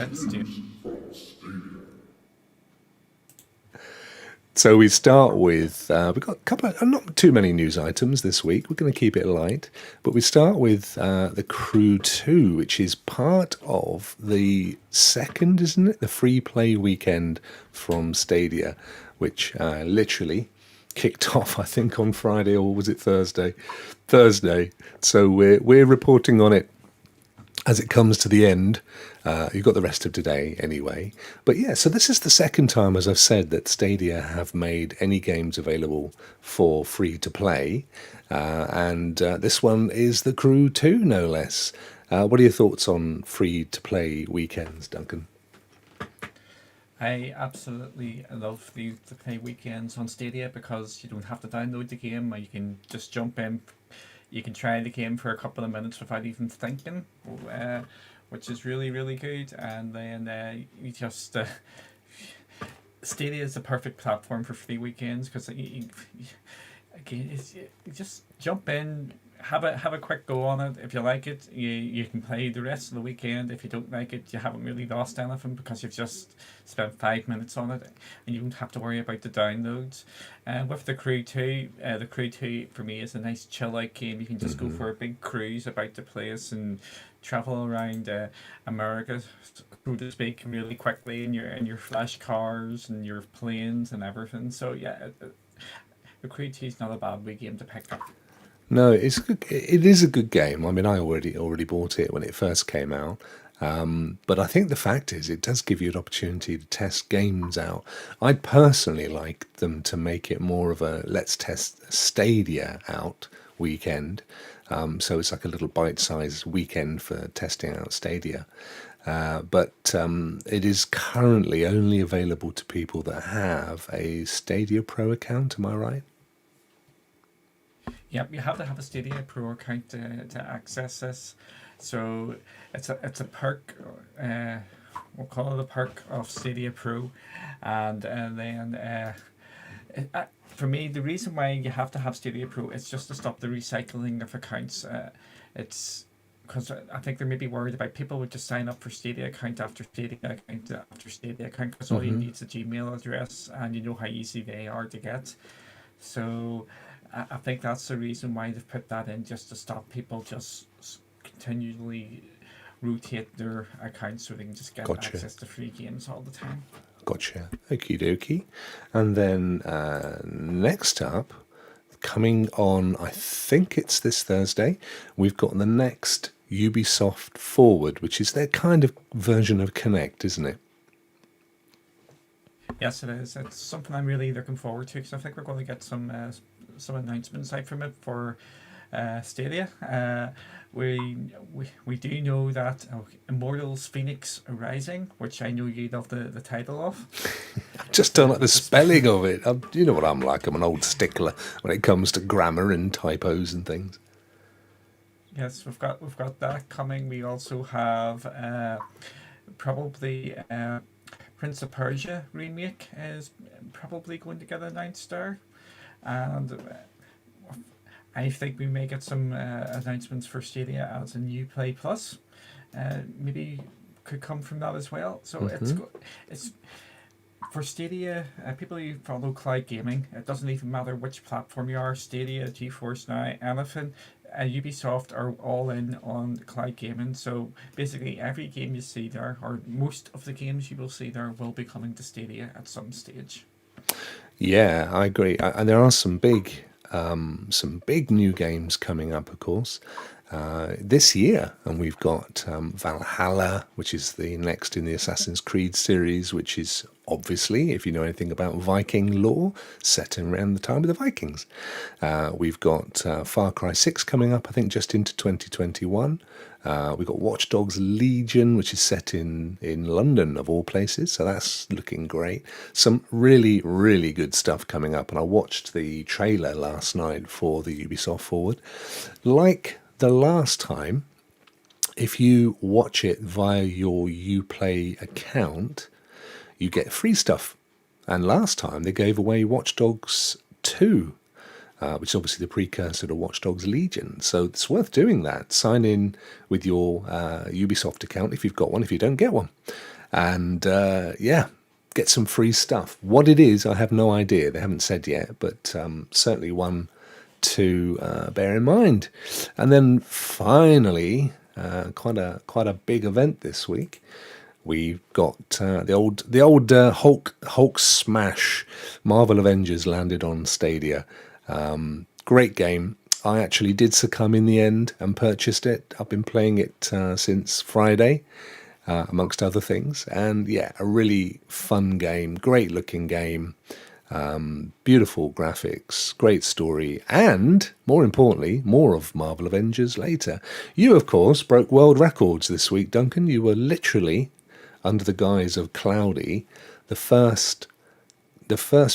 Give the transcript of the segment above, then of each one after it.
Let's do. So we start with we've got a couple of not too many news items this week. We're going to keep it light, but we start with the Crew 2, which is part of the second, isn't it? The free play weekend from Stadia, which literally kicked off, I think, on Friday, or was it Thursday? Thursday. So we're reporting on it as it comes to the end. You've got the rest of today anyway. But yeah, so this is the second time, as I've said, that Stadia have made any games available for free to play. And this one is the Crew 2, no less. What are your thoughts on free to play weekends, Duncan? I absolutely love the play weekends on Stadia because you don't have to download the game, or you can just jump in. You can try the game for a couple of minutes without even thinking, uh, which is really good. And then you just Stadia is the perfect platform for free weekends because again, you just jump in, have a quick go on it. If you like it, you can play the rest of the weekend. If you don't like it, you haven't really lost anything because you've just spent 5 minutes on it, and you don't have to worry about the downloads. With the Crew 2 for me is a nice chill out game. You can just go for a big cruise about the place and travel around America, so to speak, really quickly in your flash cars and your planes and everything. So yeah, the Crew 2 is not a bad wee game to pick up. No, it's good. It is a good game. I mean, I already bought it when it first came out. But I think the fact is, it does give you an opportunity to test games out. I'd personally like them to make it more of a let's test Stadia out weekend. So it's like a little bite-sized weekend for testing out Stadia. But it is currently only available to people that have a Stadia Pro account. Am I right? Yep, you have to have a Stadia Pro account to access this. So it's a perk. We'll call it a perk of Stadia Pro, and then for me, the reason why you have to have Stadia Pro is just to stop the recycling of accounts. It's because I think they're maybe worried about people would just sign up for Stadia account after Stadia account after Stadia account because all you Mm-hmm. need is a Gmail address, and you know how easy they are to get. So I think that's the reason why they've put that in, just to stop people just continually rotate their accounts so they can just get Gotcha. access to free games all the time. Gotcha. Okie dokie. And then next up, coming on, I think it's this Thursday, we've got the next Ubisoft Forward, which is their kind of version of Connect, isn't it? Yes, it is. It's something I'm really looking forward to because I think we're going to get some announcements out from it for Stadia. We do know that Immortals Phoenix Rising, which I know you love the title of. I just don't like the The spelling of it. You know what I'm like. I'm an old stickler when it comes to grammar and typos and things. Yes, we've got that coming. We also have probably Prince of Persia remake is probably going to get announced there, and I think we may get some announcements for Stadia as a new Play Plus. Maybe could come from that as well. So Hmm. it's for Stadia. People who follow cloud gaming, it doesn't even matter which platform you are. Stadia, GeForce Now, anything. Ubisoft are all in on cloud gaming, so basically every game you see there, or most of the games you will see there, will be coming to Stadia at some stage. Yeah, I agree. And there are some big new games coming up, of course, this year. And we've got Valhalla, which is the next in the Assassin's Creed series, which is obviously, if you know anything about Viking lore, set around the time of the Vikings. We've got Far Cry 6 coming up, I think, just into 2021. We've got Watch Dogs Legion, which is set in London, of all places. So that's looking great. Some really good stuff coming up. And I watched the trailer last night for the Ubisoft Forward. Like the last time, if you watch it via your Uplay account, you get free stuff. And last time they gave away Watch Dogs 2. which is obviously the precursor to Watch Dogs Legion. So it's worth doing that. Sign in with your Ubisoft account if you've got one, if you don't get one. And yeah, get some free stuff. What it is, I have no idea. They haven't said yet, but certainly one to bear in mind. And then finally, quite a big event this week. We've got the old Hulk smash. Marvel Avengers landed on Stadia. Great game. I actually did succumb in the end and purchased it. I've been playing it since Friday, amongst other things. And yeah, a really fun game, great looking game, beautiful graphics, great story, and more importantly, more of Marvel Avengers later. You, of course, broke world records this week, Duncan. You were literally, under the guise of Cloudy, the first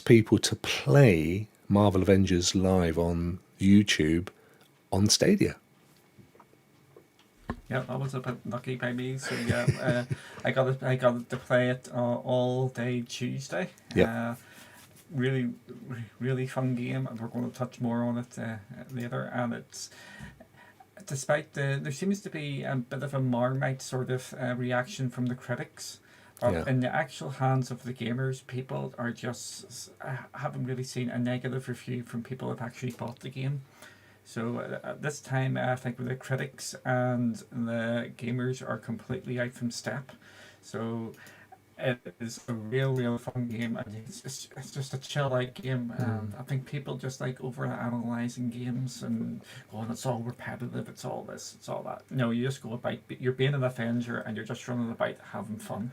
people to play Marvel Avengers live on YouTube on Stadia. Yeah, that was a bit lucky by me. So yeah, I got to play it all day Tuesday. Yeah. Really, really fun game, and we're going to touch more on it later. And it's, despite there seems to be a bit of a Marmite sort of reaction from the critics. But Yeah. in the actual hands of the gamers, people are just haven't really seen a negative review from people who've actually bought the game. So at this time, I think the critics and the gamers are completely out from step. So it is a real fun game, and it's just a chill out game. And I think people just like over analyzing games and going, it's all repetitive, it's all this, it's all that. No, you just go about, you're being an Avenger and you're just running about having fun.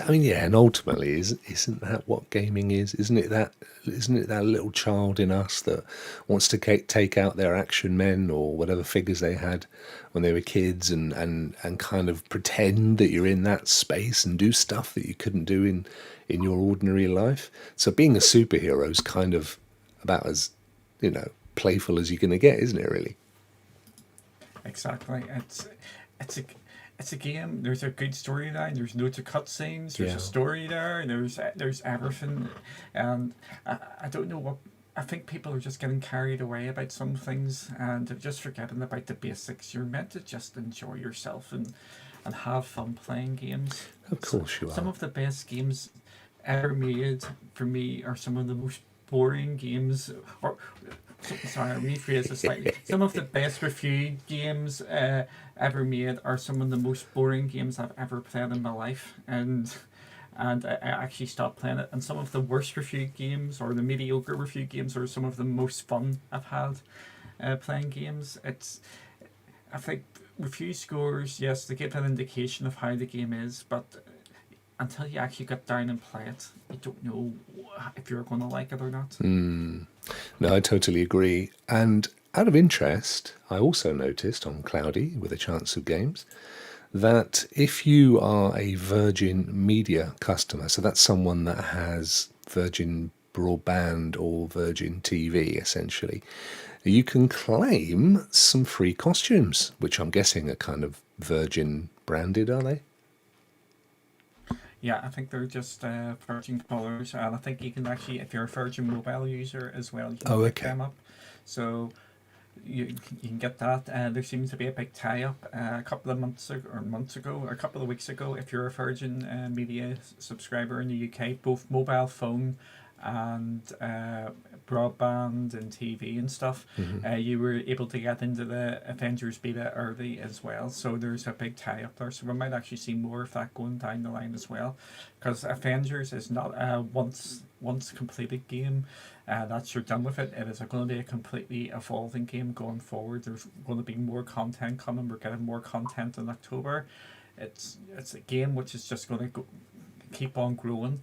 I mean, yeah, and ultimately, isn't that what gaming is? Isn't it that little child in us that wants to take out their action men or whatever figures they had when they were kids, and kind of pretend that you're in that space and do stuff that you couldn't do in your ordinary life. So being a superhero is kind of about as, playful as you're going to get, isn't it? Really. Exactly. It's a game. There's a good storyline. There's loads of cutscenes. There's Yeah. a story there. There's everything, and I don't know what. I think people are just getting carried away about some things and they're just forgetting about the basics. You're meant to just enjoy yourself and have fun playing games. Of course you Some are. of the best games ever made for me are some of the most boring games, or sorry, I'll rephrase this slightly. Some of the best reviewed games ever made are some of the most boring games I've ever played in my life, and I actually stopped playing it. And some of the worst reviewed games, or the mediocre reviewed games, are some of the most fun I've had playing games. I think review scores, yes, they give an indication of how the game is, but until you actually get down and play it, you don't know if you're going to like it or not. No, I totally agree. And out of interest, I also noticed on Cloudy with a Chance of Games that if you are a Virgin Media customer, so that's someone that has Virgin Broadband or Virgin TV essentially, you can claim some free costumes, which I'm guessing are kind of Virgin branded, are they? Yeah, I think they're just Virgin colours, and I think you can actually, if you're a Virgin Mobile user as well, you can Oh, pick okay. them up. So you can get that. There seems to be a big tie-up a couple of a couple of weeks ago. If you're a Virgin Media subscriber in the UK, both mobile phone and broadband and TV and stuff, you were able to get into the Avengers beta early as well. So there's a big tie-up there. So we might actually see more of that going down the line as well, because Avengers is not a once completed game. That's you're done with it. It is going to be a completely evolving game going forward. There's going to be more content coming. We're getting more content in October. It's a game which is just going to keep on growing.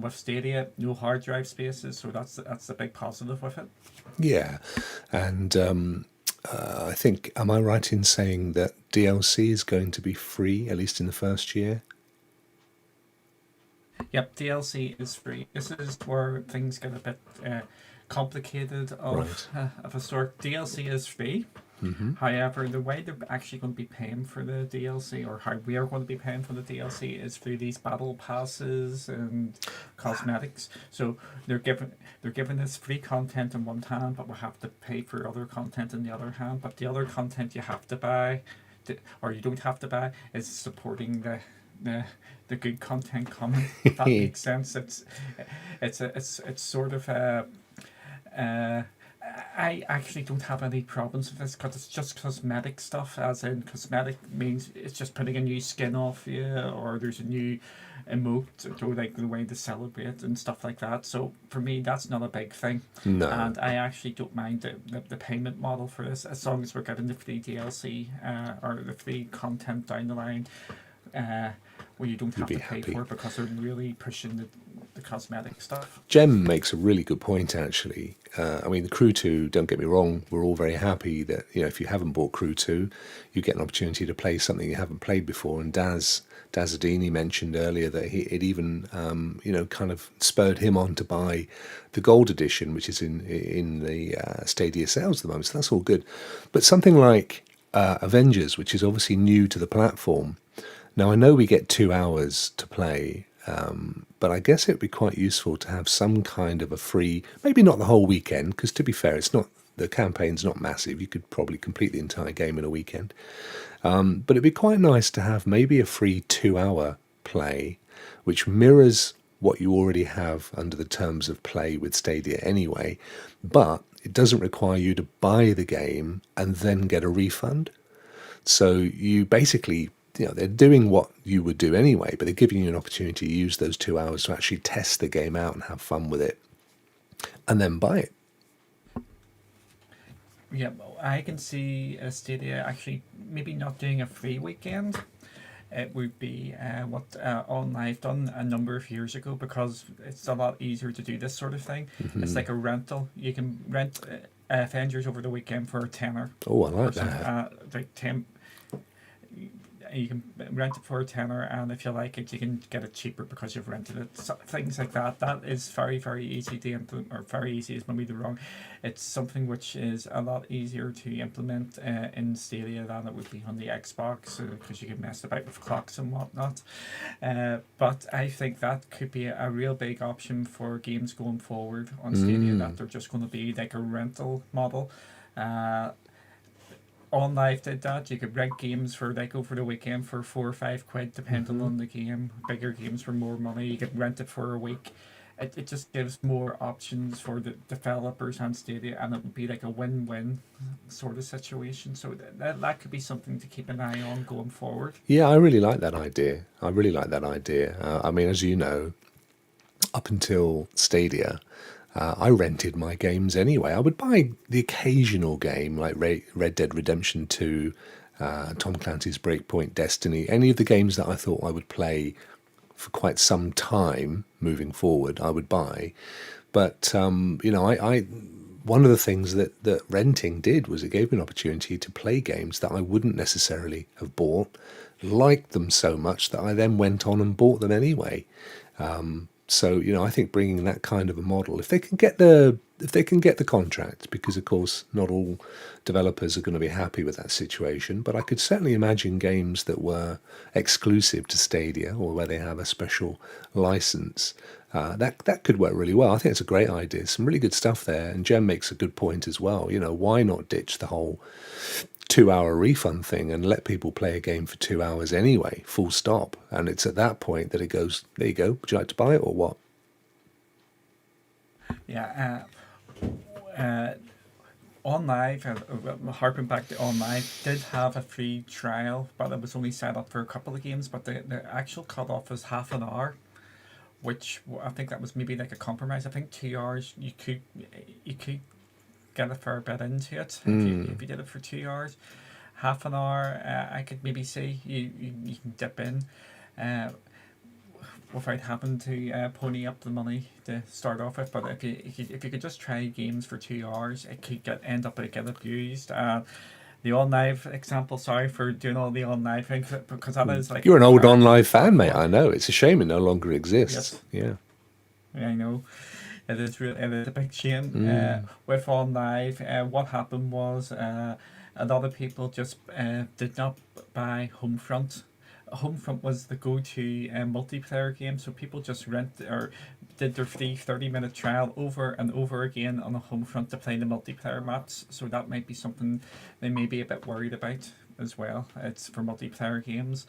With Stadia, no hard drive spaces, so that's the big positive with it. Yeah. And I think, am I right in saying that DLC is going to be free, at least in the first year? Yep, DLC is free. This is where things get a bit complicated of a sort. DLC is free, However, the way they're actually going to be paying for the DLC, or how we are going to be paying for the DLC, is through these battle passes and cosmetics. So they're giving us free content in one hand, but we have to pay for other content in the other hand. But the other content you have to buy, or you don't have to buy, is supporting the the good content coming. If that makes sense. It's sort of a. Uh, I actually don't have any problems with this because it's just cosmetic stuff. As in, cosmetic means it's just putting a new skin off you, or there's a new emote, or like the way to celebrate and stuff like that. So for me, that's not a big thing, No, and I actually don't mind the payment model for this as long as we're getting the free DLC or the free content down the line. Uh, where you don't you'd have be to pay happy. for it because they're really pushing the cosmetic stuff. Jem makes a really good point, actually. I mean, the Crew 2, don't get me wrong, we're all very happy that, if you haven't bought Crew 2, you get an opportunity to play something you haven't played before. And Dazadini mentioned earlier that it even, kind of spurred him on to buy the Gold Edition, which is in the Stadia sales at the moment. So that's all good. But something like Avengers, which is obviously new to the platform, now I know we get 2 hours to play, but I guess it would be quite useful to have some kind of a free, maybe not the whole weekend, because to be fair, the campaign's not massive. You could probably complete the entire game in a weekend. But it'd be quite nice to have maybe a free 2 hour play, which mirrors what you already have under the terms of play with Stadia anyway, but it doesn't require you to buy the game and then get a refund. So you basically, they're doing what you would do anyway, but they're giving you an opportunity to use those 2 hours to actually test the game out and have fun with it, and then buy it. Yeah, well, I can see Stadia actually maybe not doing a free weekend. It would be what OnLive done a number of years ago because it's a lot easier to do this sort of thing. It's like a rental. You can rent Avengers over the weekend for a tenner Oh, I or like something. that. Like 10, you can rent it for a tenner, and if you like it, you can get it cheaper because you've rented it. So, things like that. That is very, very easy to implement, or very easy is maybe the wrong. It's something which is a lot easier to implement in Stadia than it would be on the Xbox because you can mess about with clocks and whatnot. But I think that could be a real big option for games going forward on Stadia. That they're just going to be like a rental model. Uh, OnLive did that. You could rent games for like over the weekend for £4 or £5, depending on the game. Bigger games for more money. You could rent it for a week. It just gives more options for the developers and Stadia, and it would be like a win-win sort of situation. So that could be something to keep an eye on going forward. Yeah, I really like that idea. I really like that idea. I mean, as you know, up until Stadia, I rented my games anyway. I would buy the occasional game like Red Dead Redemption 2, Tom Clancy's Breakpoint, Destiny, any of the games that I thought I would play for quite some time moving forward, I would buy. But, I one of the things that renting did was it gave me an opportunity to play games that I wouldn't necessarily have bought, liked them so much that I then went on and bought them anyway. So I think bringing that kind of a model, if they can get the contract, because of course not all developers are going to be happy with that situation, but I could certainly imagine games that were exclusive to Stadia or where they have a special license. That could work really well. I think it's a great idea. Some really good stuff there, and Jem makes a good point as well. Why not ditch the whole 2 hour refund thing and let people play a game for 2 hours anyway, full stop. And it's at that point that it goes, there you go, would you like to buy it or what? Yeah. OnLive, harping back to OnLive, did have a free trial, but it was only set up for a couple of games. But the actual cutoff was half an hour, which I think that was maybe like a compromise. I think 2 hours you could get a fair bit into it if you did it for 2 hours. Half an hour, I could maybe say you can dip in without having to pony up the money to start off with. But if you could just try games for 2 hours, it could end up get abused. The OnLive example, sorry for doing all the OnLive things, because that is like You're an old our OnLive fan, mate. platform. I know. It's a shame it no longer exists. Yes, Yeah. I know. It is a big shame. With OnLive, what happened was a lot of people just did not buy Homefront. Homefront was the go-to multiplayer game, so people just rent or did their free 30-minute trial over and over again on a Homefront to play the multiplayer maps. So that might be something they may be a bit worried about as well. It's for multiplayer games,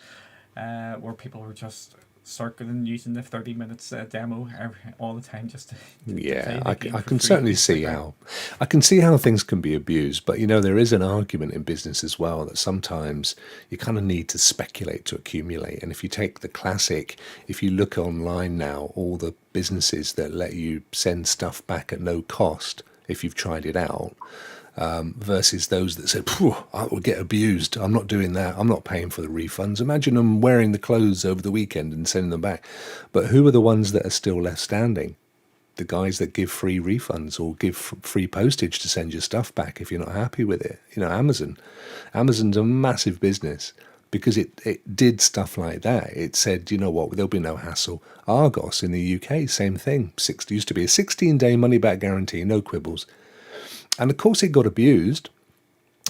where people were just circling using the 30 minutes demo all the time just to play Yeah, the game I for can free. certainly see how I can see how things can be abused, but there is an argument in business as well that sometimes you kind of need to speculate to accumulate. And if you take the classic, if you look online now, all the businesses that let you send stuff back at no cost if you've tried it out, versus those that said, "Phew, I will get abused. I'm not doing that. I'm not paying for the refunds." Imagine them wearing the clothes over the weekend and sending them back. But who are the ones that are still left standing? The guys that give free refunds or give free postage to send your stuff back if you're not happy with it. Amazon. Amazon's a massive business because it did stuff like that. It said, you know what, there'll be no hassle. Argos in the UK, same thing. Used to be a 16-day money-back guarantee, no quibbles. And of course it got abused,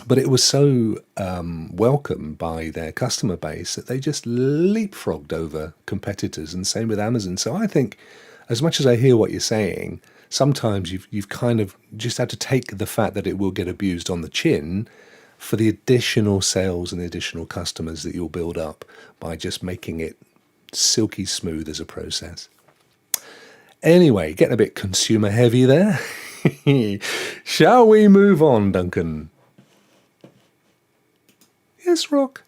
but it was so welcomed by their customer base that they just leapfrogged over competitors, and same with Amazon. So I think, as much as I hear what you're saying, sometimes you've kind of just had to take the fact that it will get abused on the chin for the additional sales and the additional customers that you'll build up by just making it silky smooth as a process. Anyway, getting a bit consumer heavy there. Shall we move on, Duncan? Yes, Rokk.